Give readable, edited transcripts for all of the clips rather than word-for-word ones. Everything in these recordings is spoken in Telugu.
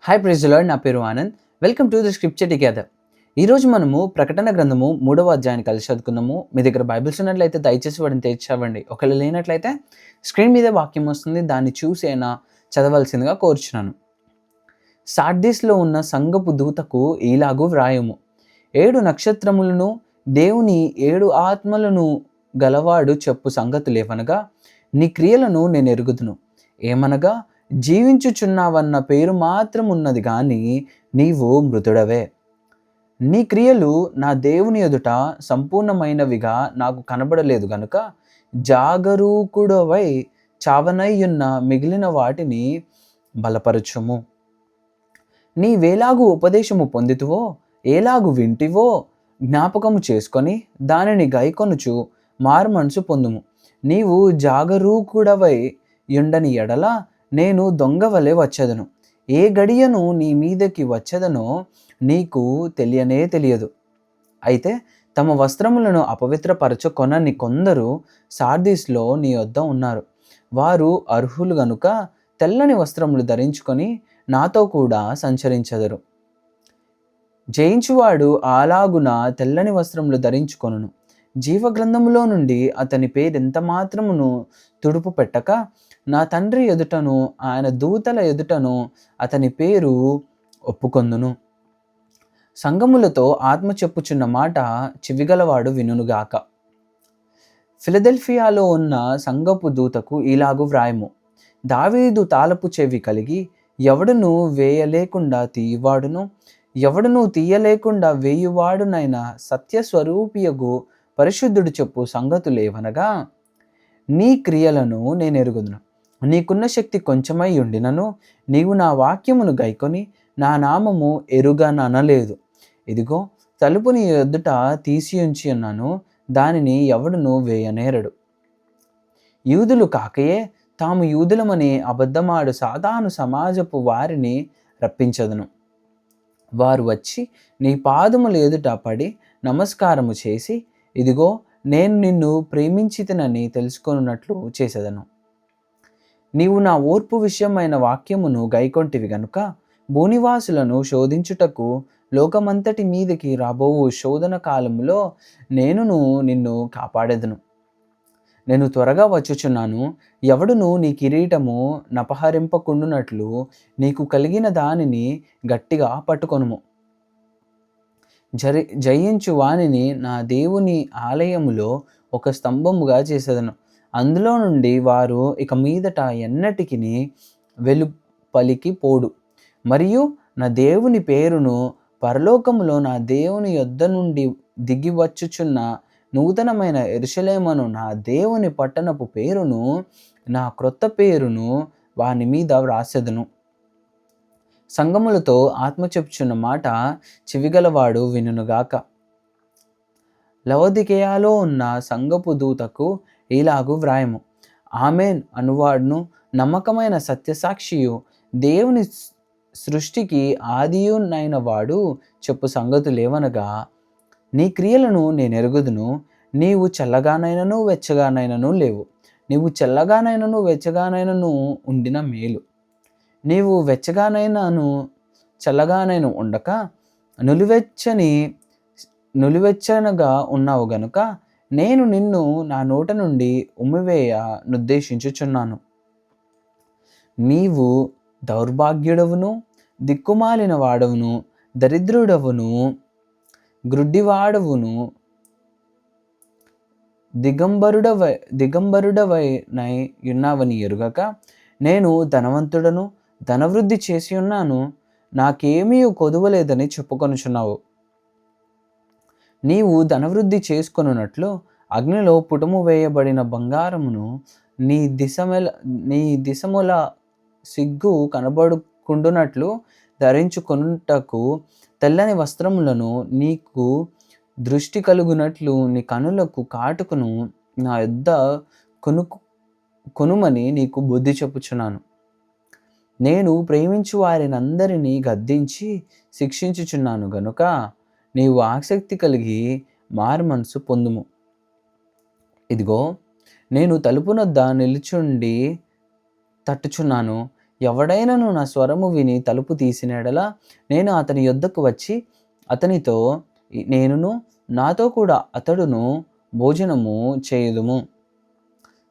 Hi praise the lord. నా పేరు Anand. Welcome to the scripture together. ఈరోజు మనము ప్రకటన గ్రంథము 3వ అధ్యాయాన్ని కలిసి చదువుకుందాము. మీ దగ్గర బైబిల్స్ ఉన్నట్లయితే దయచేసి వాటిని తెరిచి చదవండి. ఒకవేళ లేనట్లయితే స్క్రీన్ మీద వాక్యం వస్తుంది, దాన్ని చూసి అయినా చదవాల్సిందిగా కోరుచున్నాను. సార్దీస్‌లో ఉన్న సంఘపు దూతకు ఈలాగు వ్రాయుము. 7 నక్షత్రములను దేవుని 7 ఆత్మలను గలవాడు చెప్పు సంగతులేవనగా, నీ క్రియలను నేనెరుగుదును. ఏమనగా, జీవించుచున్నావన్న పేరు మాత్రం ఉన్నది గాని నీవు మృతుడవే. నీ క్రియలు నా దేవుని ఎదుట సంపూర్ణమైనవిగా నాకు కనబడలేదు గనుక జాగరూకుడవై చావనయ్యున్న మిగిలిన వాటిని బలపరచుము. నీవేలాగు ఉపదేశము పొందితివో, ఏలాగు వింటివో జ్ఞాపకము చేసుకొని దానిని గైకొనుచు మారుమనసు పొందుము. నీవు జాగరూకుడవై యుండని ఎడల నేను దొంగవలె వచ్చెదను. ఏ గడియను నీ మీదకి వచ్చెదనో నీకు తెలియనే తెలియదు. అయితే తమ వస్త్రములను అపవిత్రపరచుకొనని కొందరు సార్దీస్‌లో నీ యొద్ద ఉన్నారు. వారు అర్హులు గనుక తెల్లని వస్త్రములు ధరించుకొని నాతో కూడా సంచరించెదరు. జయించువాడు అలాగున తెల్లని వస్త్రములు ధరించుకొనును. జీవగ్రంథములో నుండి అతని పేరెంత మాత్రమును తుడుపు పెట్టక నా తండ్రి ఎదుటను ఆయన దూతల ఎదుటను అతని పేరు ఒప్పుకొందును. సంఘములతో ఆత్మ చెప్పుచున్న మాట చెవిగలవాడు వినుగాక. ఫిలదెల్ఫియాలో ఉన్న సంఘపు దూతకు ఇలాగు వ్రాయము. దావీదు తాళపు చెవి కలిగి ఎవడును వేయలేకుండా తీయువాడును, ఎవడును తీయలేకుండా వేయువాడునైన సత్యస్వరూపియగు పరిశుద్ధుడు చెప్పు సంగతులేవనగా, నీ క్రియలను నేనెరుగుదును. నీకున్న శక్తి కొంచెమై ఉండినను నీవు నా వాక్యమును గైకొని నా నామము ఎరుగననలేదు. ఇదిగో, తలుపు నీ ఎదుట తీసియుంచి ఉన్నాను, దానిని ఎవడును వేయనేరడు. యూదులు కాకయే తాము యూదులమని అబద్ధమాడు సాతాను సమాజపు వారిని రప్పించదును. వారు వచ్చి నీ పాదముల ఎదుట పడి నమస్కారము చేసి, ఇదిగో నేను నిన్ను ప్రేమించితినని తెలుసుకొనున్నట్లు చేసేదను. నీవు నా ఓర్పు విషయమైన వాక్యమును గైకొంటివి గనుక భూనివాసులను శోధించుటకు లోకమంతటి మీదకి రాబోవు శోధన కాలములో నేనును నిన్ను కాపాడెదను. నేను త్వరగా వచ్చుచున్నాను. ఎవడును నీ కిరీటము నపహరింపకుండునట్లు నీకు కలిగిన దానిని గట్టిగా పట్టుకొనుము. జయించు వానిని నా దేవుని ఆలయములో ఒక స్తంభముగా చేసేదను. అందులో నుండి వారు ఇక మీదట ఎన్నటికిని వెలుపలికి పోడు. మరియు నా దేవుని పేరును, పరలోకములో నా దేవుని యొద్ద నుండి దిగి వచ్చుచున్న నూతనమైన యెరూషలేమును, నా దేవుని పట్టణపు పేరును, నా క్రొత్త పేరును వాని మీద వ్రాసెదను. సంఘములతో ఆత్మ చెప్పుచున్న మాట చెవిగలవాడు వినుగాక. లవొదికయలో ఉన్న సంఘపు దూతకు ఇలాగు వ్రాయము. ఆమేన్ అనువాడును నమ్మకమైన సత్యసాక్షియు దేవుని సృష్టికి ఆదియునైన వాడు చెప్పు సంగతులేవనగా, నీ క్రియలను నేనెరుగుదును. నీవు చల్లగానైనను వెచ్చగానైనను లేవు. నీవు చల్లగానైనను వెచ్చగానైనను ఉండిన మేలు. నీవు వెచ్చగానైనను చల్లగానైనా ఉండక నులివెచ్చనగా ఉన్నావు గనుక నేను నిన్ను నా నోట నుండి ఉమ్మివేయ నుద్దేశించుచున్నాను. నీవు దౌర్భాగ్యుడవును, దిక్కుమాలిన వాడవును, దరిద్రుడవును, గ్రుడ్డివాడవును, దిగంబరుడవై ఉన్నావని ఎరుగక నేను ధనవంతుడను, ధనవృద్ధి చేసి ఉన్నాను, నాకేమీ కొదువలేదని చెప్పుకొనుచున్నావు. నీవు ధనవృద్ధి చేసుకొనున్నట్లు అగ్నిలో పుటము వేయబడిన బంగారమును నీ దిశముల సిగ్గు కనబడుకుండునట్లు ధరించుకొనుటకు తెల్లని వస్త్రములను, నీకు దృష్టి కలుగునట్లు నీ కనులకు కాటుకను నా యొద్ద కొనుమని నీకు బుద్ధి చెప్పుచున్నాను. నేను ప్రేమించు వారినందరినీ గద్దించి శిక్షించుచున్నాను గనుక నీవు ఆసక్తి కలిగి మారుమనసు పొందుము. ఇదిగో, నేను తలుపునొద్ద నిలుచుండి తట్టుచున్నాను. ఎవడైనను నా స్వరము విని తలుపు తీసిన యెడల నేను అతని యొద్దకు వచ్చి అతనితో నేనును నాతో కూడా అతడును భోజనము చేయుదుము.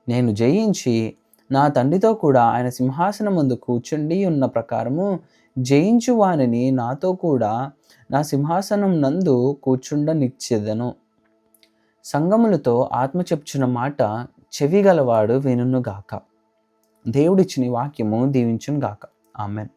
నేను జయించి నా తండ్రితో కూడా ఆయన సింహాసనం ముందు కూర్చుండి ఉన్న ప్రకారము జయించు వానిని నాతో కూడా నా సింహాసనం నందు కూర్చుండనిచ్చెదను. సంగములతో ఆత్మ చెప్పుచున్న మాట చెవి గలవాడు వినుగాక. దేవుడిచ్చిన ఈ వాక్యము దీవించును గాక. ఆమెన్.